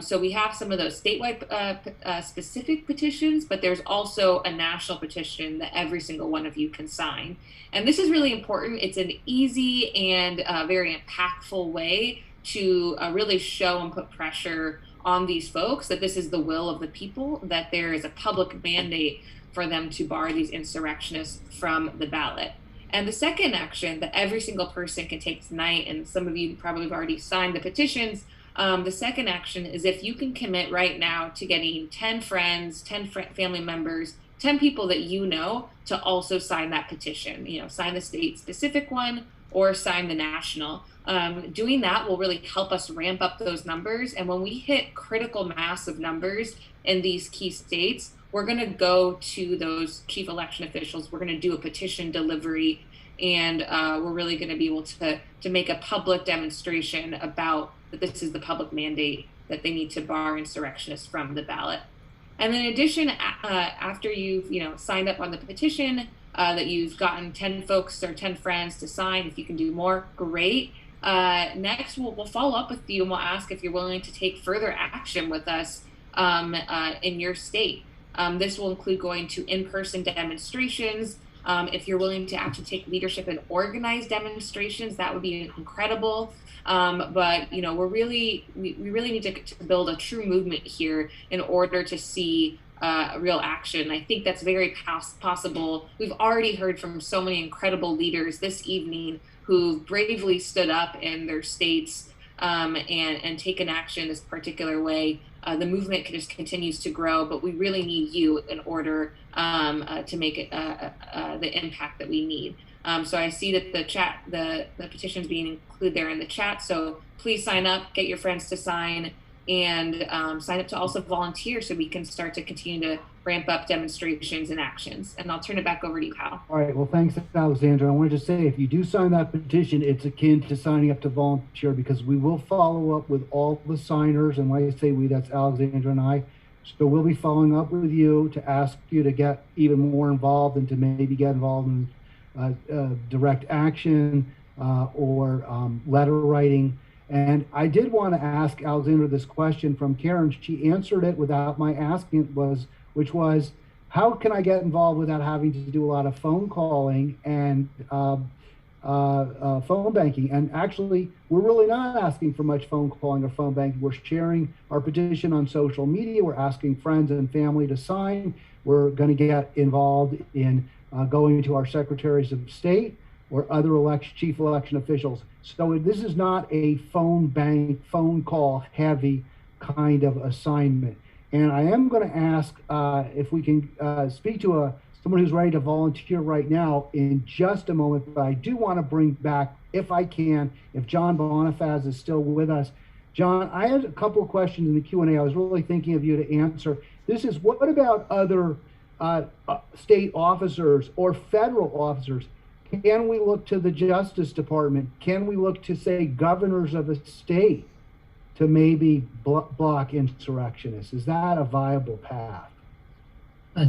H: So we have some of those statewide specific petitions, but there's also a national petition that every single one of you can sign. And this is really important. It's an easy and very impactful way to really show and put pressure on these folks that this is the will of the people, that there is a public mandate for them to bar these insurrectionists from the ballot. And the second action that every single person can take tonight, and some of you probably have already signed the petitions, the second action is if you can commit right now to getting 10 friends, 10 family members, 10 people that you know to also sign that petition, sign the state specific one or sign the national. Doing that will really help us ramp up those numbers. And when we hit critical mass of numbers in these key states, we're going to go to those chief election officials. We're going to do a petition delivery, and we're really going to be able to make a public demonstration about that this is the public mandate that they need to bar insurrectionists from the ballot. And then in addition, after you've signed up on the petition, that you've gotten 10 folks or 10 friends to sign, if you can do more, great. Next, we'll follow up with you and we'll ask if you're willing to take further action with us in your state. This will include going to in-person demonstrations. If you're willing to actually take leadership and organize demonstrations, that would be incredible. But we really need to build a true movement here in order to see real action. I think that's very possible. We've already heard from so many incredible leaders this evening who bravely stood up in their states and taken action this particular way. The movement just continues to grow, but we really need you in order to make it the impact that we need. So I see that the petition's being included there in the chat. So please sign up, get your friends to sign, and sign up to also volunteer so we can start to continue to ramp up demonstrations and actions. And I'll turn it back over to you, Hal.
B: All right. Well, thanks, Alexandra. I wanted to say, if you do sign that petition, it's akin to signing up to volunteer, because we will follow up with all the signers. And when I say we, that's Alexandra and I. So we'll be following up with you to ask you to get even more involved and to maybe get involved in direct action or letter writing. And I did want to ask Alexandra this question from Karen. She answered it without my asking it, which was, how can I get involved without having to do a lot of phone calling and phone banking? And actually, we're really not asking for much phone calling or phone banking. We're sharing our petition on social media. We're asking friends and family to sign. We're going to get involved in going to our secretaries of state or other chief election officials. So this is not a phone call heavy kind of assignment. And I am going to ask if we can speak to someone who's ready to volunteer right now in just a moment. But I do want to bring back, if I can, if John Bonifaz is still with us. John, I had a couple of questions in the Q&A. I was really thinking of you to answer. This is, what about other state officers or federal officers? Can we look to the Justice Department? Can we look to, say, governors of a state to maybe block insurrectionists? Is that a viable path?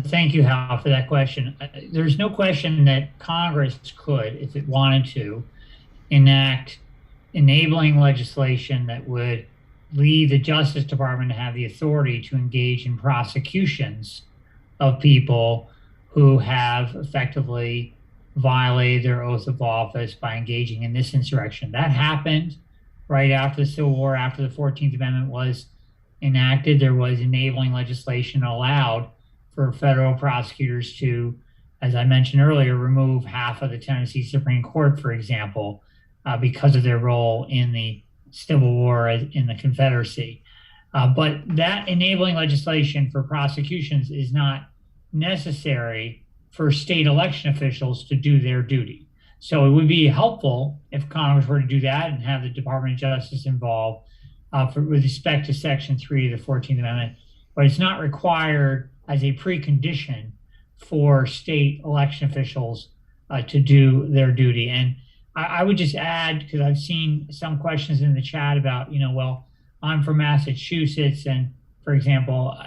C: Thank you, Hal, for that question. There's no question that Congress could, if it wanted to, enact enabling legislation that would leave the Justice Department to have the authority to engage in prosecutions of people who have effectively violated their oath of office by engaging in this insurrection. That happened right after the Civil War, after the 14th Amendment was enacted. There was enabling legislation allowed for federal prosecutors to, as I mentioned earlier, remove half of the Tennessee Supreme Court, for example, because of their role in the Civil War in the Confederacy. But that enabling legislation for prosecutions is not necessary for state election officials to do their duty. So it would be helpful if Congress were to do that and have the Department of Justice involved with respect to Section 3 of the 14th Amendment. But it's not required as a precondition for state election officials to do their duty. And I would just add, because I've seen some questions in the chat about, well, I'm from Massachusetts, and for example,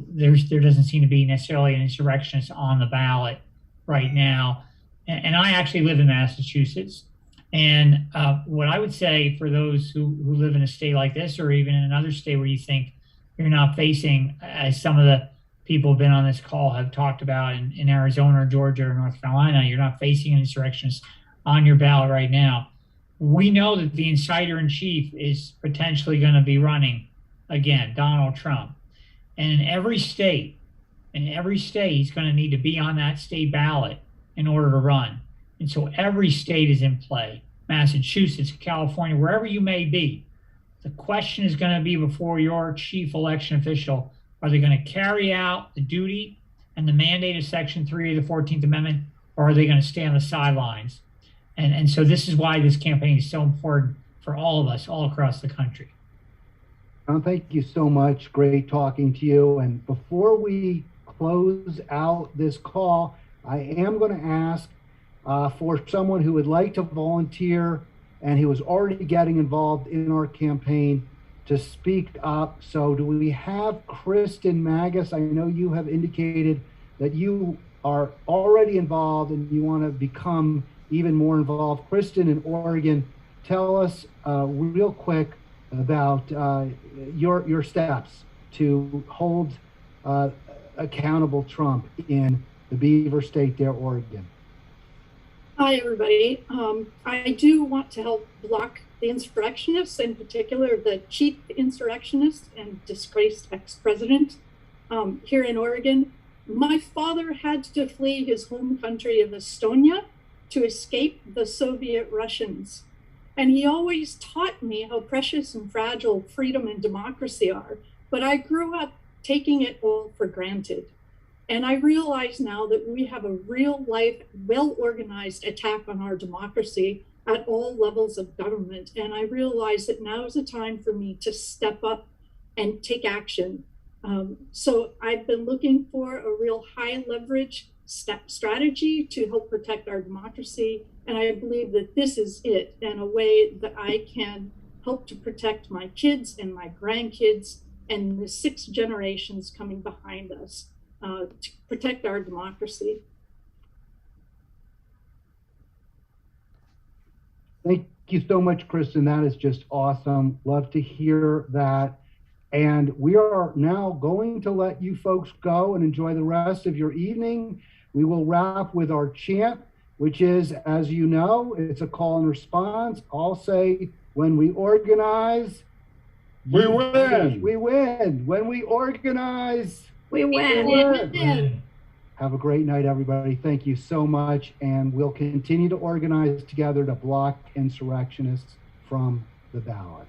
C: there doesn't seem to be necessarily an insurrectionist on the ballot right now. And I actually live in Massachusetts. And what I would say for those who live in a state like this, or even in another state where you think you're not facing, as some of the people who've been on this call have talked about in Arizona or Georgia or North Carolina, you're not facing an insurrectionist on your ballot right now. We know that the inciter in chief is potentially going to be running again, Donald Trump. And in every state, he's going to need to be on that state ballot in order to run. And so every state is in play. Massachusetts, California, wherever you may be. The question is going to be before your chief election official, are they going to carry out the duty and the mandate of Section 3 of the 14th Amendment, or are they going to stay on the sidelines? And so this is why this campaign is so important for all of us all across the country.
B: Thank you so much. Great talking to you. And before we close out this call, I am going to ask for someone who would like to volunteer and who is already getting involved in our campaign to speak up. So do we have Kristen Magus? I know you have indicated that you are already involved and you want to become even more involved. Kristen in Oregon, tell us real quick about your steps to hold accountable Trump in the Beaver State there, Oregon.
I: Hi, everybody. I do want to help block the insurrectionists, in particular the chief insurrectionist and disgraced ex-president here in Oregon. My father had to flee his home country of Estonia to escape the Soviet Russians. And he always taught me how precious and fragile freedom and democracy are. But I grew up taking it all for granted. And I realize now that we have a real life, well-organized attack on our democracy at all levels of government. And I realize that now is the time for me to step up and take action. So I've been looking for a real high leverage strategy to help protect our democracy. And I believe that this is it, in a way that I can help to protect my kids and my grandkids and the 6 generations coming behind us. To protect our democracy.
B: Thank you so much, Kristen. That is just awesome. Love to hear that. And we are now going to let you folks go and enjoy the rest of your evening. We will wrap with our chant, which is, as you know, it's a call and response. I'll say, when we organize,
E: We win.
B: we win. When we organize,
G: We win.
B: have a great night, everybody. Thank you so much. And we'll continue to organize together to block insurrectionists from the ballot.